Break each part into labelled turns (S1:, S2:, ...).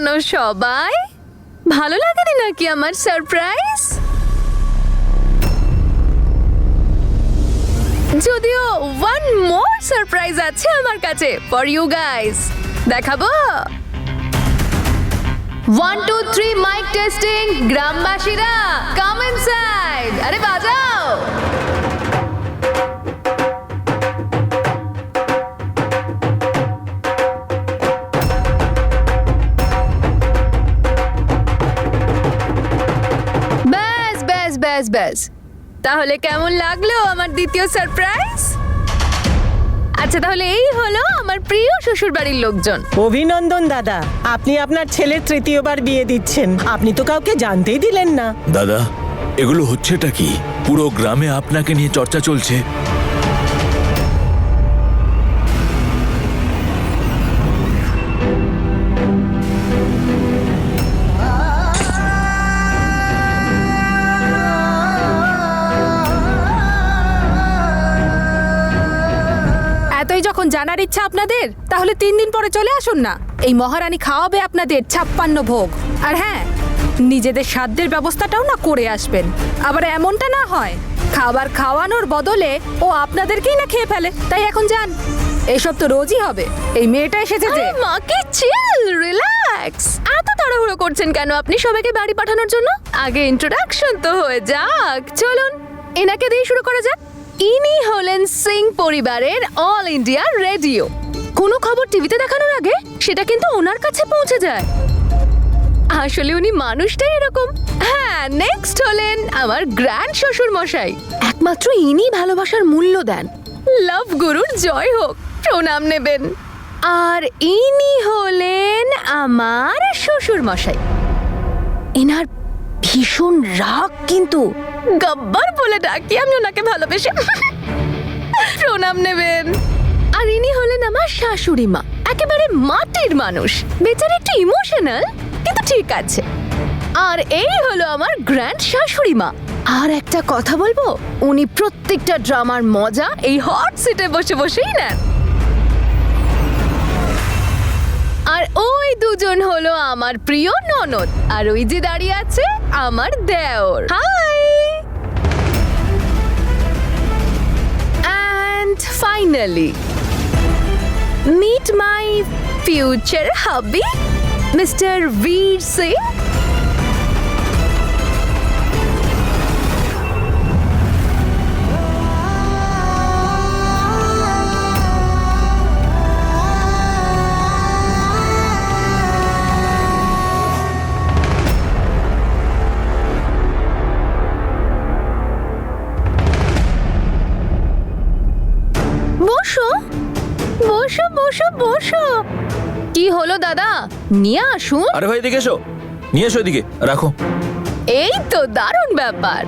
S1: কেন সবাই? ভালো লাগেনি নাকি আমার সারপ্রাইজ? যদিও ওয়ান মোর সারপ্রাইজ আছে আমার কাছে ফর ইউ গাইস। দেখাবো। 1 2 3 মাইক টেস্টিং। গ্রামবাসীরা কাম ইনসাইড। আরে বাজাও। ব্যাস ব্যাস ব্যাস ব্যাস। তাহলে কেমন লাগলো আমার দ্বিতীয় সারপ্রাইজ? আচ্ছা, তাহলে এই হলো আমার প্রিয় শ্বশুরবাড়ির লোকজন।
S2: অভিনন্দন দাদা, আপনি আপনার ছেলের তৃতীয়বার বিয়ে দিচ্ছেন। আপনি তো কাউকে জানতেই দিলেন না।
S3: দাদা, এগুলো হচ্ছেটা কি? পুরো গ্রামে আপনাকে নিয়ে চর্চা চলছে।
S4: এতই যখন জানার ইচ্ছা আপনাদের, তাহলে 3 দিন পরে চলে আসুন না। এই মহারানী খাওয়াবে আপনাদের 56 ভোগ। আর হ্যাঁ, নিজেদের সাধ্যের ব্যবস্থাটাও না করে আসবেন। আবার এমনটা না হয় খাবার খাওয়ানোর বদলে ও আপনাদেরকেই না খেয়ে ফেলে। তাই এখন যান। এইসব তো রোজই হবে। এই মেয়েটা এসেছে যে।
S1: মাকে চিল, রিল্যাক্স। এত তাড়াহুড়ো করছেন কেন আপনি সবাইকে বাড়ি পাঠানোর জন্য? আগে ইন্ট্রোডাকশন তো হয়ে যাক। চলুন এনাকে দিয়ে শুরু করা যাক। ইনি হলেন সিং পরিবারের অল ইন্ডিয়া রেডিও। কোনো খবর টিভিতে দেখানোর আগে সেটা কিন্তু ওনার কাছে পৌঁছে যায়। আসলে উনি মানুষটাই এরকম। হ্যাঁ, নেক্সট হলেন আমার গ্র্যান্ড শ্বশুর মশাই। একমাত্র ইনি ভালোবাসার মূল্য দেন। লাভ গুরুর জয় হোক, প্রণাম নেবেন। আর ইনি হলেন আমার শ্বশুর মশাই। এনার ভীষণ রাগ, কিন্তু গব্বর বলে ডাকি আমি ওনাকে ভালোবেসে। প্রণাম নেবেন। আর ইনি হলেন আমার শাশুড়ি মা, একেবারে মাটির মানুষ। বেচারি একটু ইমোশনাল, কিন্তু ঠিক আছে। আর এই হলো আমার গ্র্যান্ড শাশুড়ি মা। আর একটা কথা বলবো, উনি প্রত্যেকটা ড্রামার মজা এই হট সিটে বসে বসেই নেন। আর ওই দুজন হলো আমার প্রিয় ননদ। আর ওই যে দাঁড়িয়ে আছে আমার দেওর। Hi. And finally meet my future hubby, Mr. Veer Singh. বসো বসো বসো বসো। কি হলো দাদা, নিয়ে আসুন।
S3: আরে ভাই, এদিকে এসো। নিয়ে এসো এদিকে, রাখো।
S1: এই তো দারুণ ব্যাপার।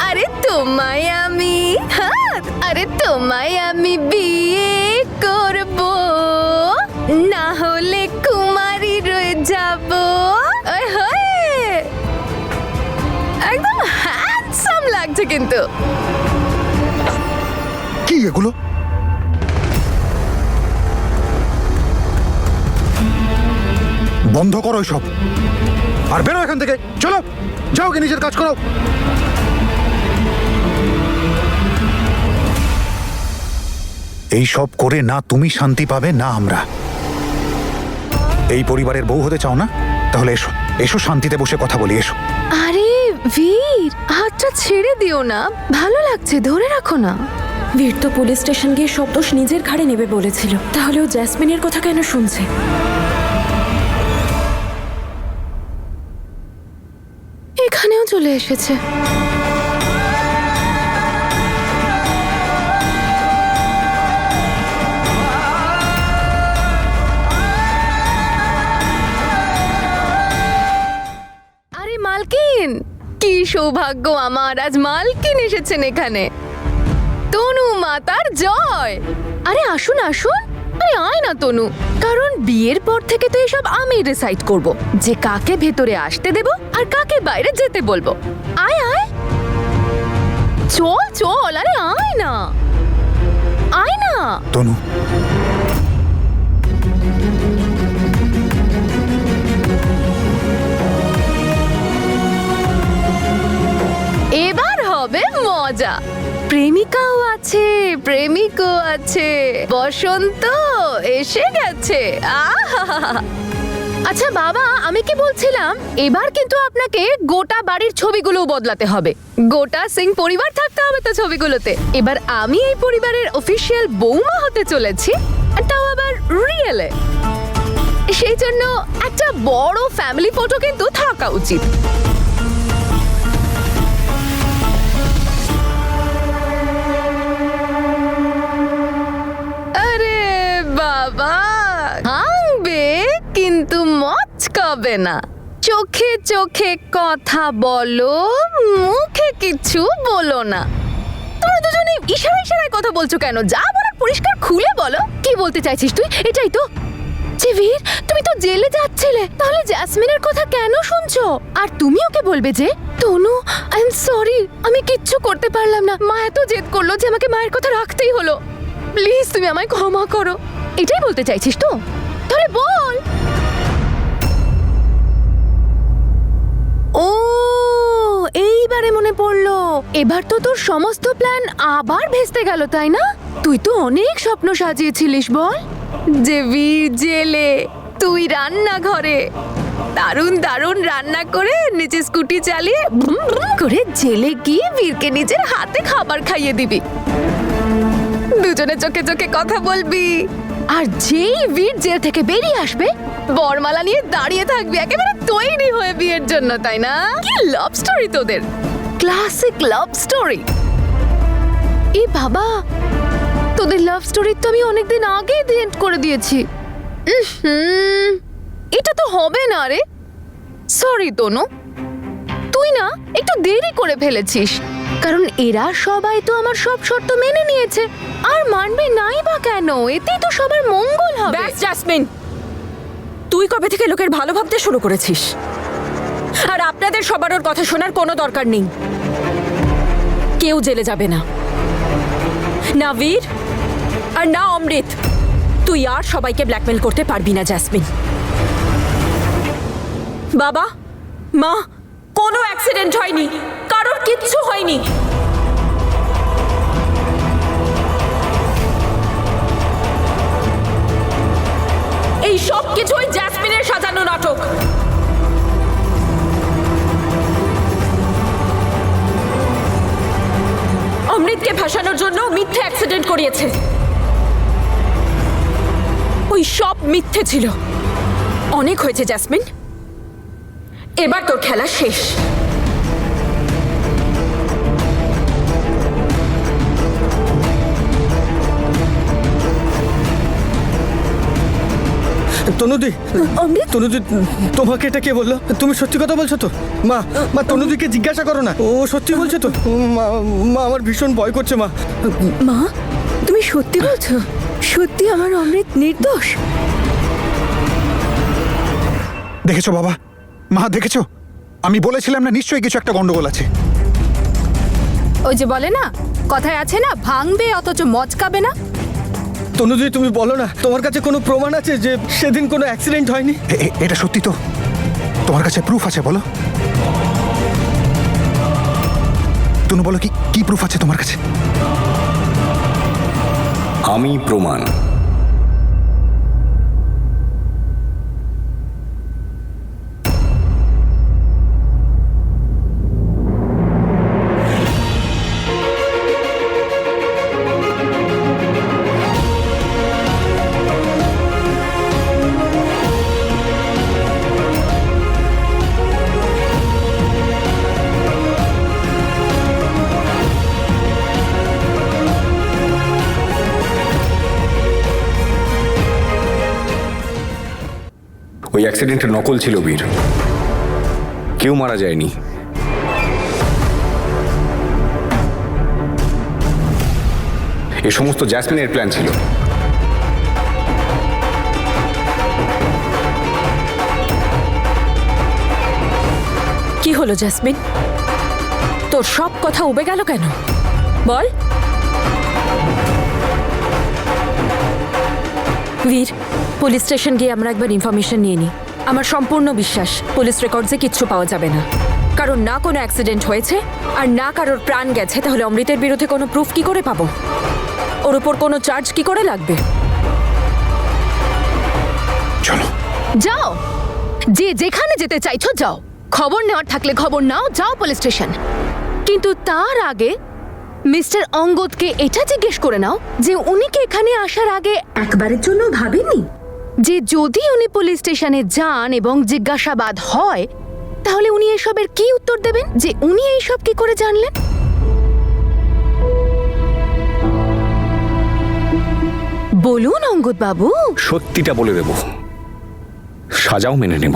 S1: আরে তোমায় আমি, হ্যাঁ, আরে তোমায় আমি বিয়ে করব, না হলে কুমারী রয়ে যাব। একদম হ্যান্ডসাম লাগছে কিন্তু।
S5: কি এগুলো? বন্ধ করো সব, আর বেরো এখান থেকে। চলো, যাও কি নিজের কাজ করো। এই সব করে না তুমি শান্তি পাবে না আমরা। এই পরিবারের বউ হতে চাও না? তাহলে এসো, এসো শান্তিতে বসে কথা বলি, এসো।
S1: আরে বীর, হাতটা ছেড়ে দিও না, ভালো লাগছে, ধরে রাখো না।
S6: বীর তো পুলিশ স্টেশন গিয়ে সব দোষ নিজের ঘাড়ে নেবে বলেছিল, তাহলে ও জ্যাসমিনের কথা কেন শুনছে?
S1: এখানেও চলে এসেছে। আরে মালকিন, কি সৌভাগ্য আমার, আজ মালকিন এসেছেন এখানে। তনু মাতার জয়। আরে আসুন আসুন, আরে আয় না তনু, কারণ বিয়ের পর থেকে তো এসব আমি ডিসাইড করব যে কাকে ভেতরে আসতে দেব আর কাকে বাইরে যেতে বলবো। আয় আয়। চল চল, আরে আয় না, আয় না।
S5: তনু,
S1: এবার হবে মজা। প্রেমিকাও আছে, প্রেমিকও আছে, বসন্ত এসে গেছে। আহা! আচ্ছা বাবা, আমি কি বলছিলাম, এবার কিন্তু আপনাকে গোটা বাড়ির ছবিগুলো বদলাতে হবে। গোটা সিং পরিবার থাকতে হবে তো ছবিগুলোতে। এবার আমি এই পরিবারের অফিসিয়াল বৌমা হতে চলেছি, আর তাও আবার রিয়েলে। সেই জন্য একটা বড় ফ্যামিলি ফটো কিন্তু থাকা উচিত। আরে বাবা, হাসবে কিন্তু মচকাবে না। চোখে চোখে কথা বলো, মুখে কিছু বলো না। তোমরা দুজনে ইশারায় ইশারায় কথা বলছো কেন? যা বলার পরিষ্কার খুলে বলো। কি বলতে চাইছিস তুই? এটাই তো যে বীর, তুমি তো জেলে যাচ্ছিলে, তাহলে জ্যাসমিনের কথা কেন শুনছো? আর তুমি ওকে বলবে যে তনু, আই এম সরি, আমি কিচ্ছু করতে পারলাম না, মা এত জেদ করলো যে আমাকে মায়ের কথা রাখতেই হলো, প্লিজ তুমি আমায় ক্ষমা করো। এটাই বলতে চাইছিস তো? তাহলে বল। ও, এইবারে মনে পড়লো। এবার তো তোর সমস্ত প্ল্যান আবার ভেস্তে গেল, তাই না? তুই তো অনেক স্বপ্ন সাজিয়েছিলিস, বল। যে বীর জেলে, তুই রান্নাঘরে দারুণ দারুণ রান্না করে নিচে স্কুটি চালিয়ে ভ্রুম ভ্রুম করে জেলে গিয়ে বীরকে নিজের হাতে খাবার খাইয়ে দিবি। দুজনে চোখে চোখে কথা বলবি, আর যেই বীর জেল থেকে বেরিয়ে আসবে, বরমালা নিয়ে দাঁড়িয়ে থাকবি একেবারে তৈরি হয়ে বিয়ের জন্য, তাই না? কি লাভ স্টোরি তোদের, ক্লাসিক লাভ স্টোরি। এ বাবা, তোদের লাভ স্টোরি তো আমি অনেকদিন আগেই এন্ড করে দিয়েছি। এটা তো হবে না রে। সরি তনু, তুই না একটু দেরি করে ফেলেছিস, কারণ এরা সবাই তো আমার সব শর্ত মেনে নিয়েছে, আর মানবে নাই বা কেন? এতেই তো সবার মঙ্গল হবে।
S6: ব্যাস জাসমিন, তুই কবে থেকে লোকের ভালো ভাবতে শুরু করেছিস? আর আপনাদের সবার ওর কথা শোনার কোনো দরকার নেই। কেউ জেলে যাবে না, না বীর আর না অমৃত। তুই আর সবাইকে ব্ল্যাকমেল করতে পারবি না জাসমিন। বাবা, মা, কোনো অ্যাক্সিডেন্ট হয়নি, কারোর কিচ্ছু হয়নি। এই সব কিছুই জ্যাসমিনের সাজানো নাটক। অমৃতকে ভাসানোর জন্য মিথ্যে অ্যাক্সিডেন্ট করিয়েছে। ওই সব মিথ্যে ছিল। অনেক হয়েছে জ্যাসমিন, এবার তোর খেলা শেষ।
S7: তনুদি, তনুদি, তোমাকে এটা কে বললো? তুমি সত্যি কথা বলছো তো? মা, মা, তনুদিকে জিজ্ঞাসা করো না, ও সত্যি বলছে তো? মা, মা, আমার ভীষণ ভয় করছে মা।
S1: মা, তুমি সত্যি বলছো? সত্যি আমার অমৃত নির্দোষ?
S5: দেখেছো বাবা, মা দেখেছো? আমি বলেছিলাম না, নিশ্চয়ই কিছু একটা গন্ডগোল আছে।
S4: ওই যে বলে না, কথায় আছে না, ভাঙবে অথচ মচকাবে না।
S7: তনুদি, তুমি বলো না, তোমার কাছে কোনো প্রমাণ আছে যে সেদিন কোনো অ্যাক্সিডেন্ট হয়নি?
S5: এটা সত্যি তো? তোমার কাছে প্রুফ আছে? বলো তনু, বলো কি প্রুফ আছে তোমার কাছে?
S8: আমি প্রমাণ। ওই অ্যাক্সিডেন্টের নকল ছিল বীর, কেউ মারা যায়নি। এ সমস্ত জ্যাসমিনের প্ল্যান ছিল।
S6: কি হলো জাসমিন, তোর সব কথা উবে গেল কেন? বল। বীর, পুলিশ স্টেশন গিয়ে আমরা একবার ইনফরমেশন নিয়ে নিই। আমার সম্পূর্ণ বিশ্বাস পুলিশ রেকর্ডসে কিচ্ছু পাওয়া যাবে না, কারণ না কোনো অ্যাক্সিডেন্ট হয়েছে আর না কারোর প্রাণ গেছে। তাহলে অমৃতের বিরুদ্ধে কোনো প্রুফ কি করে পাবো? ওর উপর কোনো চার্জ কি করে লাগবে?
S5: চলো।
S1: যাও, যে যেখানে যেতে চাইছো যাও। খবর নেওয়ার থাকলে খবর নাও, যাও পুলিশ স্টেশন। কিন্তু তার আগে মিস্টার অঙ্গদকে এটা জিজ্ঞেস করে নাও যে উনি কি এখানে আসার আগে একবারের জন্য ভাবেননি যে যদি উনি পুলিশ স্টেশনে যান এবং জিজ্ঞাসাবাদ হয় তাহলে উনি এসবের কি উত্তর দেবেন, যে উনি এইসব কি করে জানলেন? বলুন অঙ্গদ বাবু।
S8: সত্যিটা বলে দেব, সাজাও মেনে নেব।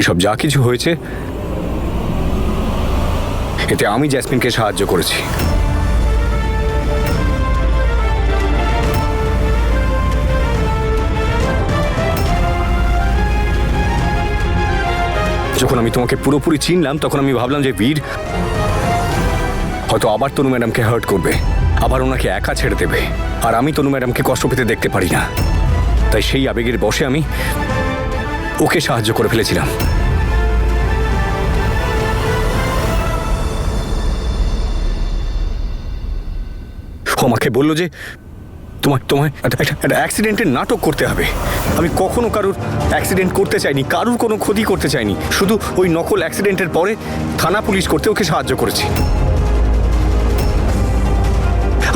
S8: এসব যা কিছু হয়েছে এতে আমি জ্যাসমিনকে সাহায্য করেছি। যখন আমি তোমাকে পুরোপুরি চিনলাম তখন আমি ভাবলাম যে বীর হয়তো আবার তনু ম্যাডামকে হার্ট করবে, আবার ওনাকে একা ছেড়ে দেবে, আর আমি তনু ম্যাডামকে কষ্ট পেতে দেখতে পারি না। তাই সেই আবেগের বশে আমি ওকে সাহায্য করে ফেলেছিলাম। ও আমাকে বললো যে তোমায় একটা অ্যাক্সিডেন্টের নাটক করতে হবে। আমি কখনো কারুর অ্যাক্সিডেন্ট করতে চাইনি, কারুর কোনো ক্ষতি করতে চাইনি। শুধু ওই নকল অ্যাক্সিডেন্টের পরে থানা পুলিশ করতে ওকে সাহায্য করেছি।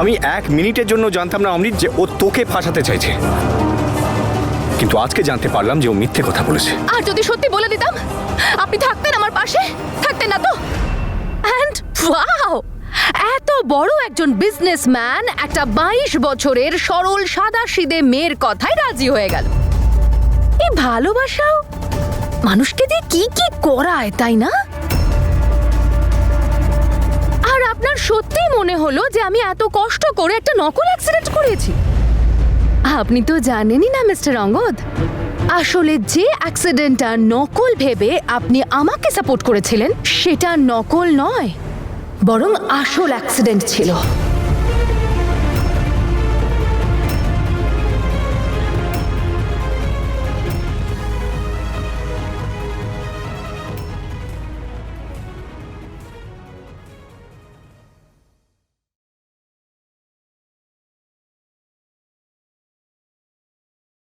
S8: আমি 1 মিনিটের জন্য জানতাম না অমৃত যে ও তোকে ফাঁসাতে চাইছে, কিন্তু আজকে জানতে পারলাম যে ও মিথ্যে কথা বলেছে।
S1: আর যদি সত্যি বলে দিতাম আপনি থাকতেন আমার পাশে? থাকতেন না তো? অ্যান্ড ওয়াও, এত বড় একজন বিজনেসম্যান একটা 22 বছরের সরল সাদাসিধে মেয়ের কথায় রাজি হয়ে গেল। এই ভালোবাসাও মানুষকে দিয়ে কি কি করায়, তাই না? আর আপনার সত্যি মনে হলো যে আমি এত কষ্ট করে একটা নকল অ্যাক্সিডেন্ট করেছি? আপনি তো জানেনই না মিস্টার অঙ্গদ, আসলে যে অ্যাক্সিডেন্টটা নকল ভেবে আপনি আমাকে সাপোর্ট করেছিলেন সেটা নকল নয়, বরং আসল অ্যাক্সিডেন্ট ছিল।